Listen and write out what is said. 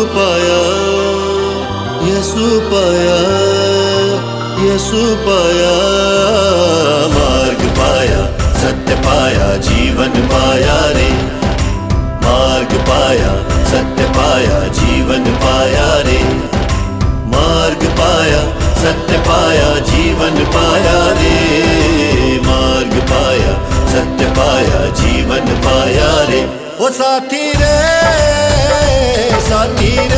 पाया, यसु पाया, यसु पाया। मार्ग पाया, सत्य पाया, जीवन पाया रे। मार्ग पाया, सत्य पाया, जीवन पाया रे। मार्ग पाया, सत्य पाया, जीवन पाया रे। मार्ग पाया, सत्य पाया, जीवन पाया रे। ओ साथी रे, साथी रे।